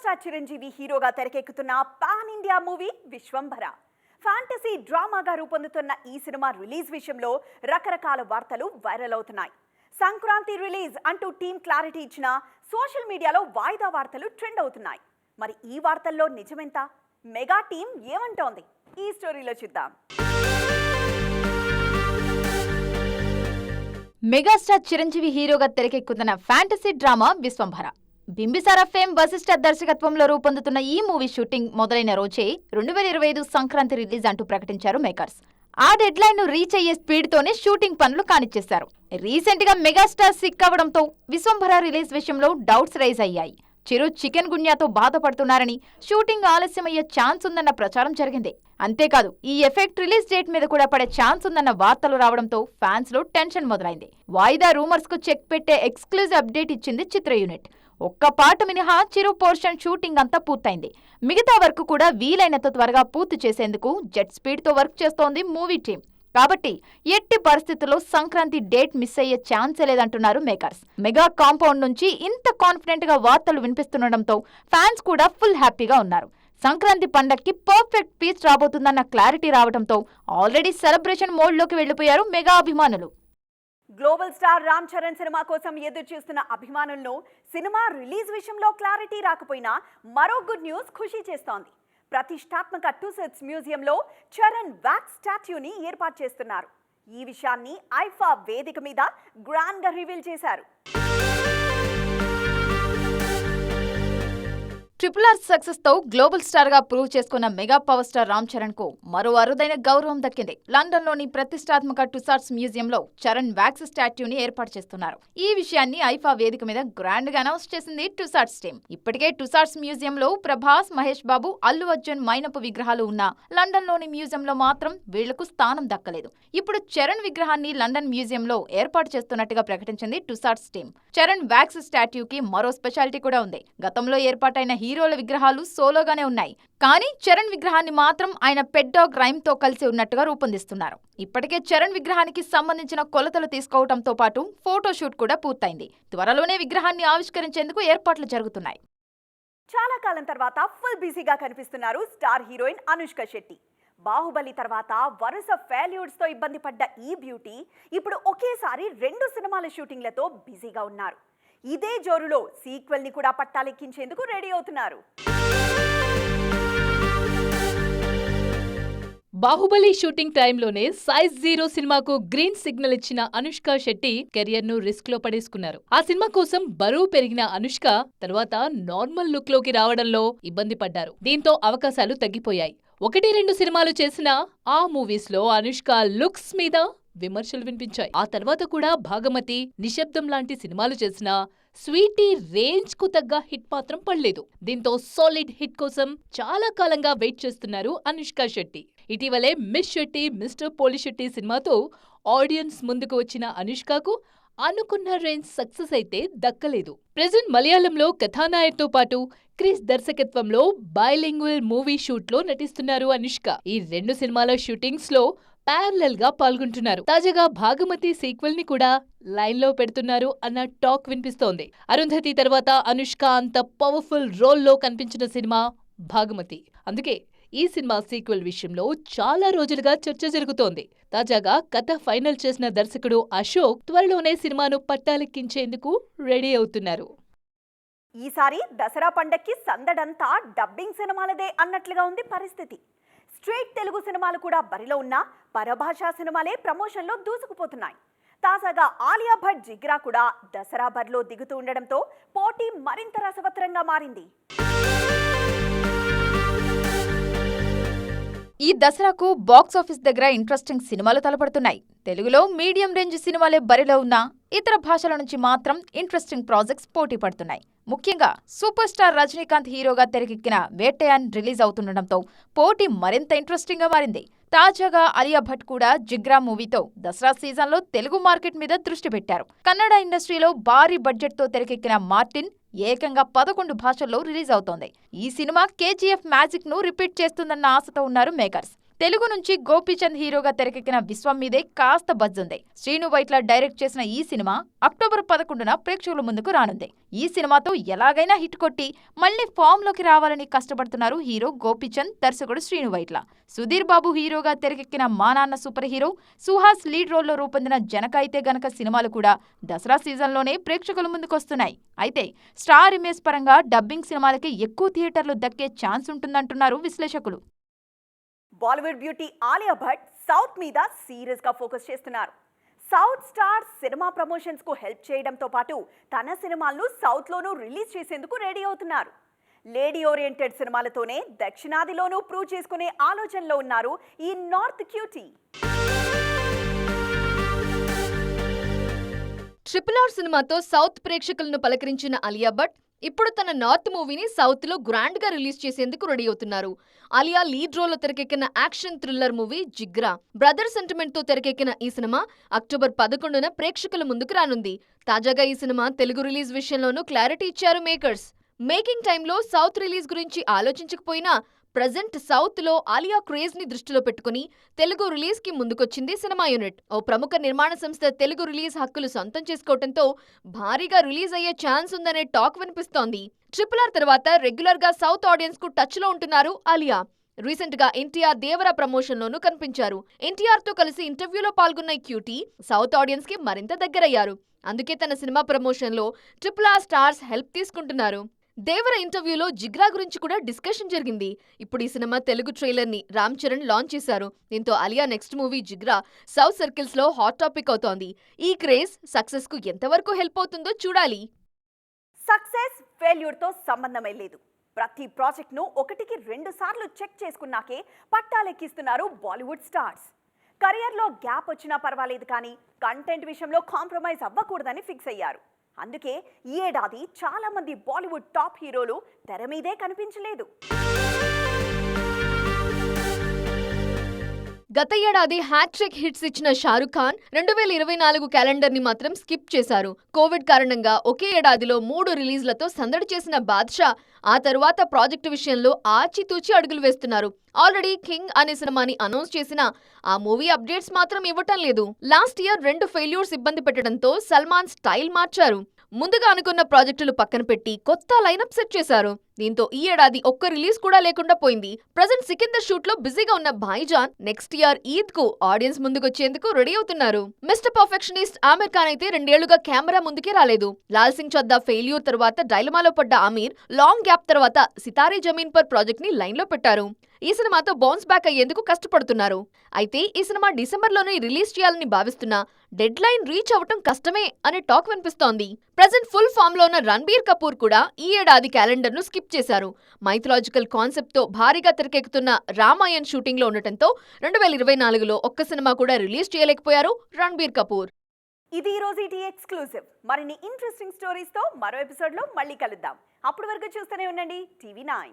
Megastar Chiranjeevi హీరోగా తెరకెక్కుతున్న pan India movie Vishwambhara. Fantasy డ్రామాగా రూపొందుతున్న ఈ సినిమా రిలీజ్ విషయంలో రకరకాల వార్తలు వైరల్ అవుతున్నాయి. సంక్రాంతి రిలీజ్ అంటూ టీం క్లారిటీ ఇచ్చిన సోషల్ మీడియాలో వాయిదా వార్తలు ట్రెండ్ అవుతున్నాయి. మరి ఈ వార్తల్లో నిజమెంత? Mega team ఏమంటోంది? ఈ స్టోరీలో చూద్దాం. మెగాస్టార్ చిరంజీవి హీరోగా తెరకెక్కుతున్న fantasy drama Vishwambhara. Bimbisara fame Vashishta దర్శకత్వంలో రూపొందుతున్న ఈ మూవీ షూటింగ్ మొదలైన రోజే 2025 సంక్రాంతి రిలీజ్ అంటూ ప్రకటించారు మేకర్స్. ఆ డెడ్లైన్ ను రీచ్ అయ్యే స్పీడ్ తోనే షూటింగ్ పనులు కానిచ్చేశారు. రీసెంట్ గా మెగాస్టార్ సిక్ అవ్వడంతో విశ్వంభర రిలీజ్ విషయంలో డౌట్స్ రైజ్ అయ్యాయి. చిరు చికెన్ గున్యాతో బాధపడుతున్నారని, షూటింగ్ ఆలస్యమయ్యే ఛాన్స్ ఉందన్న ప్రచారం జరిగింది. అంతేకాదు ఈ ఎఫెక్ట్ రిలీజ్ డేట్ మీద కూడా పడే ఛాన్స్ ఉందన్న వార్తలు రావడంతో ఫ్యాన్స్ లో టెన్షన్ మొదలైంది. వాయిదా రూమర్స్ కు చెక్ పెట్టే ఎక్స్క్లూజివ్ అప్డేట్ ఇచ్చింది చిత్ర యూనిట్. ఒక్క పాట మినహా చిరు పోర్షన్ షూటింగ్ అంతా పూర్తయింది. మిగతా వర్క్ కూడా వీలైనంత త్వరగా పూర్తి చేసేందుకు జెట్ స్పీడ్ తో వర్క్ చేస్తోంది మూవీ టీం. కాబట్టి ఎట్టి పరిస్థితుల్లో సంక్రాంతి డేట్ మిస్ అయ్యే ఛాన్సే లేదంటున్నారు మేకర్స్. మెగా కాంపౌండ్ నుంచి ఇంత కాన్ఫిడెంట్ గా వార్తలు వినిపిస్తుండటంతో ఫ్యాన్స్ కూడా ఫుల్ హ్యాపీగా ఉన్నారు. సంక్రాంతి పండక్కి పర్ఫెక్ట్ పీస్ రాబోతుందన్న క్లారిటీ రావడంతో ఆల్రెడీ సెలబ్రేషన్ మోడ్లోకి వెళ్లిపోయారు మెగా అభిమానులు. Global star Ram Charan cinema కోసం ఎదురు చూస్తున్న అభిమానులను సినిమా రిలీజ్ విషయంలో క్లారిటీ రాకపోయినా మరో గుడ్ న్యూస్ ఖుషీ చేస్తోంది. ప్రతిష్టాత్మక టుసాట్స్ మ్యూజియంలో చరణ్ వ్యాక్స్ స్టాట్యూని ఏర్పాటు చేస్తున్నారు. ఈ విషయాన్ని ఐఫా వేదిక మీద గ్రాండ్ గా రివీల్ చేశారు. RRR సక్సెస్ తో గ్లోబల్ స్టార్ గా ప్రూవ్ చేసుకున్న mega power star Ram Charan కు మరో అరుదైన గౌరవం దక్కింది. లండన్ లోని ప్రతిష్టాత్మక టుసాట్స్ మ్యూజియంలో చరణ్ వ్యాక్స్ స్టాట్యూని ఏర్పాటు చేస్తున్నారు. ఈ విషయాన్ని ఐఫా వేదిక మీద గ్రాండ్ గా అనౌన్స్ చేసింది టుసాట్స్ టీం. ఇప్పటికే టుసాట్స్ మ్యూజియంలో ప్రభాస్, మహేష్ బాబు, అల్లు అర్జున్ మైనపు విగ్రహాలు ఉన్న లండన్ లోని మ్యూజియంలో మాత్రం వీళ్లకు స్థానం దక్కలేదు. ఇప్పుడు చరణ్ విగ్రహాన్ని లండన్ మ్యూజియంలో ఏర్పాటు చేస్తున్నట్టుగా ప్రకటించింది టుసాట్స్ టీం. చరణ్ వ్యాక్స్ స్టాట్యూకి మరో స్పెషాలిటీ కూడా ఉంది. గతంలో ఏర్పాటైన హీరోల విగ్రహాలు సోలోగానే ఉన్నాయి. కానీ చరణ్ విగ్రహాన్ని మాత్రం ఆయన పెట్ డాగ్ రైమ్ తో కలిసి ఉన్నట్టుగా రూపొందిస్తున్నారు. ఇప్పటికే చరణ్ విగ్రహానికి సంబంధించిన కొలతలు తీసుకోవడంతో పాటు ఫోటోషూట్ కూడా పూర్తయింది. త్వరలోనే విగ్రహాన్ని ఆవిష్కరించేందుకు ఏర్పాట్లు జరుగుతున్నాయి. చాలా కాలం తర్వాత ఫుల్ బిజీగా కనిపిస్తున్నారు స్టార్ హీరోయిన్ అనుష్క శెట్టి. బాహుబలి తర్వాత వరుస ఫెయిల్యూర్స్ తో ఇబ్బంది పడ్డ ఈ బ్యూటీ ఇప్పుడు ఒకేసారి 2 సినిమాల షూటింగ్లతో బిజీగా ఉన్నారు. ఇదే జోరులో సీక్వెల్ ని కూడా పట్టాలెక్కించేందుకు రెడీ అవుతున్నారు. బాహుబలి షూటింగ్ టైంలోనే సైజ్ 0 సినిమాకు గ్రీన్ సిగ్నల్ ఇచ్చిన అనుష్క శెట్టి కెరియర్ ను రిస్క్ లో పడేసుకున్నారు. ఆ సినిమా కోసం బరువు పెరిగిన అనుష్క తర్వాత నార్మల్ లుక్ లోకి రావడంలో ఇబ్బంది పడ్డారు. దీంతో అవకాశాలు తగ్గిపోయాయి. 1-2 సినిమాలు చేసిన ఆ మూవీస్ లో అనుష్క లుక్స్ మీద విమర్శలు వినిపించాయి. ఆ తర్వాత కూడా భాగమతి, నిశ్శబ్దం లాంటి సినిమాలు చేసినా స్వీటీ రేంజ్ కు తగ్గ హిట్ మాత్రం పడలేదు. దీంతో సాలిడ్ హిట్ కోసం చాలా కాలంగా వెయిట్ చేస్తున్నారు అనుష్క శెట్టి. ఇటీవలే మిస్ శెట్టి మిస్టర్ పోలిశెట్టి సినిమాతో ఆడియన్స్ ముందుకు వచ్చిన అనుష్కకు అనుకున్న రేంజ్ సక్సెస్ అయితే దక్కలేదు. ప్రెజెంట్ మలయాళంలో కథానాయక్తో పాటు క్రిస్ దర్శకత్వంలో బైలింగ్వల్ మూవీ షూట్ లో నటిస్తున్నారు అనుష్క. ఈ 2 సినిమాల షూటింగ్స్ లో ప్యారలల్ గా పాల్గొంటున్నారు. తాజాగా భాగమతి సీక్వెల్ ని కూడా లైన్ లో పెడుతున్నారు అన్న టాక్ వినిపిస్తోంది. అరుంధతి తర్వాత అనుష్క అంత పవర్ఫుల్ రోల్లో కనిపించిన సినిమా భాగమతి. అందుకే ఈ సినిమా సీక్వెల్ విషయంలో చాలా రోజులుగా చర్చ జరుగుతోంది. తాజాగా కథ ఫైనల్ చేసిన దర్శకుడు అశోక్ త్వరలోనే సినిమాను పట్టాలెక్కించేందుకు రెడీ అవుతున్నారు. ఈసారి దసరా పండక్కి సందడంతా డబ్బింగ్ సినిమాలదే అన్నట్లుగా ఉంది పరిస్థితి. స్ట్రేట్ తెలుగు సినిమాలు కూడా బరిలో ఉన్న పరభాషా సినిమాలే ప్రమోషన్లో దూసుకుపోతున్నాయి. తాజాగా ఆలియా భట్, జిగ్రా కూడా దసరా బరిలో దిగుతూ ఉండడంతో పోటీ మరింత రసవత్తరంగా మారింది. ఈ దసరాకు బాక్సాఫీస్ దగ్గర ఇంట్రెస్టింగ్ సినిమాలు తలపడుతున్నాయి. తెలుగులో మీడియం రేంజ్ సినిమాలే బరిలో ఉన్నా ఇతర భాషల నుంచి మాత్రం ఇంట్రెస్టింగ్ ప్రాజెక్ట్స్ పోటీ పడుతున్నాయి. ముఖ్యంగా సూపర్ స్టార్ రజనీకాంత్ హీరోగా తెరకెక్కిన వేటయాన్ రిలీజ్ అవుతుండటంతో పోటీ మరింత ఇంట్రెస్టింగ్ గా మారింది. తాజాగా ఆలియా భట్ కూడా జిగ్రా మూవీతో దసరా సీజన్లో తెలుగు మార్కెట్ మీద దృష్టి పెట్టారు. కన్నడ ఇండస్ట్రీలో భారీ బడ్జెట్ తో తెరకెక్కిన మార్టిన్ ఏకంగా 11 భాషల్లో రిలీజ్ అవుతోంది. ఈ సినిమా KGF మ్యాజిక్ ను రిపీట్ చేస్తుందన్న ఆశతో ఉన్నారు మేకర్స్. తెలుగు నుంచి గోపీచంద్ హీరోగా తెరకెక్కిన విశ్వం మీదే కాస్త బజ్ ఉంది. శ్రీను వైట్ల డైరెక్ట్ చేసిన ఈ సినిమా అక్టోబర్ 11న ప్రేక్షకుల ముందుకు రానుంది. ఈ సినిమాతో ఎలాగైనా హిట్ కొట్టి మళ్లీ ఫామ్ లోకి రావాలని కష్టపడుతున్నారు హీరో గోపీచంద్, దర్శకుడు శ్రీను వైట్ల. సుధీర్ బాబు హీరోగా తెరకెక్కిన మా నాన్న సూపర్ హీరో, సుహాస్ లీడ్ రోల్లో రూపొందిన జనక అయితే గనక సినిమాలు కూడా దసరా సీజన్లోనే ప్రేక్షకుల ముందుకొస్తున్నాయి. అయితే స్టార్ ఇమేజ్ పరంగా డబ్బింగ్ సినిమాలకి ఎక్కువ థియేటర్లు దక్కే ఛాన్స్ ఉంటుందంటున్నారు విశ్లేషకులు. బాలీవుడ్ బ్యూటీ ఆలియా భట్ సౌత్ మీద సీరియస్ గా ఫోకస్ చేస్తున్నారు. సౌత్ స్టార్ సినిమా ప్రమోషన్స్ కు హెల్ప్ చేయడంతో పాటు తన సినిమాలను సౌత్ లోనూ రిలీజ్ చేసేందుకు రెడీ అవుతున్నారు. లేడీ ఓరియంటెడ్ సినిమాలతోనే దక్షిణాదిలోనూ ప్రూవ్ చేసుకునే ఆలోచనలో ఉన్నారు ఈ నార్త్ క్యూటీ. RRR సినిమాతో సౌత్ ప్రేక్షకులను పలకరించిన ఆలియా భట్ ఇప్పుడు తన నార్త్ మూవీని సౌత్ లో గ్రాండ్ గా రిలీజ్ చేసేందుకు రెడీ అవుతున్నారు. ఆలియా లీడ్ రోల్ లో తెరకెక్కిన action thriller movie Jigra. Brother sentiment తో తెరకెక్కిన ఈ సినిమా అక్టోబర్ 11న ప్రేక్షకుల ముందుకు రానుంది. తాజాగా ఈ సినిమా తెలుగు రిలీజ్ విషయంలోనూ క్లారిటీ ఇచ్చారు మేకర్స్. మేకింగ్ టైంలో సౌత్ రిలీజ్ గురించి ఆలోచించకపోయినా ప్రజెంట్ సౌత్ లో ఆలియా క్రేజ్ ని దృష్టిలో పెట్టుకుని తెలుగు రిలీజ్ కి ముందుకొచ్చింది సినిమా యూనిట్. ఓ ప్రముఖ నిర్మాణ సంస్థ తెలుగు రిలీజ్ హక్కులు సొంతం చేసుకోవడంతో భారీగా రిలీజ్ అయ్యే ఛాన్స్ ఉందనే టాక్ వినిపిస్తోంది. RRR తర్వాత రెగ్యులర్ గా సౌత్ ఆడియన్స్ కు టచ్ లో ఉంటున్నారు ఆలియా. రీసెంట్ గా ఎన్టీఆర్ దేవరా ప్రమోషన్ లోనూ కనిపించారు. ఎన్టీఆర్ తో కలిసి ఇంటర్వ్యూలో పాల్గొన్న క్యూటీ సౌత్ ఆడియన్స్ కి మరింత దగ్గరయ్యారు. అందుకే తన సినిమా ప్రమోషన్ లో RRR స్టార్స్ హెల్ప్ తీసుకుంటున్నారు. దేవర ఇంటర్వ్యూలో జిగ్రా గురించి కూడా డిస్కషన్ జరిగింది. ఇప్పుడు ఈ సినిమా తెలుగు ట్రైలర్ ని రామ్ చరణ్ లాంచ్ చేశారు. దీంతో Alia next movie Jigra south circles లో హాట్ టాపిక్ అవుతోంది. ఈ క్రేజ్ సక్సెస్ కు ఎంతవరకు హెల్ప్ అవుతుందో చూడాలి. సక్సెస్ ఫెయిల్యూర్ తో సంబంధమే లేదు. ప్రతి ప్రాజెక్ట్ ను 1-2 సార్లు చెక్ చేసుకున్నాకే పట్టాలెక్కిస్తున్నారు బాలీవుడ్ స్టార్స్. కెరియర్ లో గ్యాప్ వచ్చినా పర్వాలేదు కానీ కంటెంట్ విషయంలో కాంప్రమైజ్ అవ్వకూడదని ఫిక్స్ అయ్యారు. అందుకే ఈ ఏడాది చాలా మంది బాలీవుడ్ టాప్ హీరోలు తెర మీదే కనిపించలేదు. గత ఏడాది హ్యాట్రిక్ హిట్స్ ఇచ్చిన షారుఖ్ ఖాన్ 2024 క్యాలెండర్ ని మాత్రం స్కిప్ చేశారు. కోవిడ్ కారణంగా ఒకే ఏడాదిలో 3 రిలీజ్లతో సందడి చేసిన బాద్షా ఆ తరువాత ప్రాజెక్టు విషయంలో ఆచితూచి అడుగులు వేస్తున్నారు. ఆల్రెడీ కింగ్ అనే సినిమాని అనౌన్స్ చేసిన ఆ మూవీ అప్డేట్స్ మాత్రం ఇవ్వటం లేదు. లాస్ట్ ఇయర్ 2 ఫెయిల్యూర్స్ ఇబ్బంది పెట్టడంతో సల్మాన్ స్టైల్ మార్చారు. ముందుగా అనుకున్న ప్రాజెక్టులు పక్కన పెట్టి కొత్త లైనప్ సెట్ చేశారు. దీంతో ఈ ఏడాది ఒక్క రిలీజ్ కూడా లేకుండా పోయింది. ప్రజెంట్ సికిందర్ షూట్ లో బిజీగా ఉన్న భాయిజాన్ నెక్స్ట్ ఇయర్ ఈద్ కు ఆడియన్స్ ముందుకొచ్చేందుకు రెడీ అవుతున్నారు. మిస్టర్ పర్ఫెక్షనిస్ట్ ఆమిర్ ఖాన్ అయితే 2 ఏళ్లుగా కెమెరా ముందుకే రాలేదు. లాల్ సింగ్ చద్దా ఫెయిల్యూర్ తర్వాత డైలమాలో పడ్డ ఆమిర్ లాంగ్ గ్యాప్ తర్వాత సితారే జమీన్ పర్ ప్రాజెక్ట్ ని లైన్ లో పెట్టారు. ఈ సినిమాతో బౌన్స్ బ్యాక్ అయ్యేందుకు కష్టపడుతున్నారు. అయితే ఈ సినిమా డిసెంబర్లోనే రిలీజ్ చేయాలని భావిస్తున్నా డెడ్ లైన్ రీచ్ అవ్వటం కష్టమే అనే టాక్ వినిపిస్తోంది. ప్రజెంట్ ఫుల్ ఫామ్ లో ఉన్న రణబీర్ కపూర్ కూడా ఈ ఏడాది క్యాలెండర్ ను స్కిప్ చేశారు. మైథలాజికల్ కాన్సెప్ట్ తో భారీగా తెరకెక్కుతున్న రామాయణ్ షూటింగ్ లో ఉండటంతో 2024లో ఒక్క సినిమా కూడా రిలీజ్ చేయలేకపోయారు రణబీర్ కపూర్. ఇది ఈ రోజు ఈటీ ఎక్స్క్లూజివ్. మరిన్ని ఇంట్రెస్టింగ్ స్టోరీస్ తో మరో ఎపిసోడ్ లో మళ్ళీ కలుద్దాం. అప్పటి వరకు చూస్తూనే ఉండండి TV9.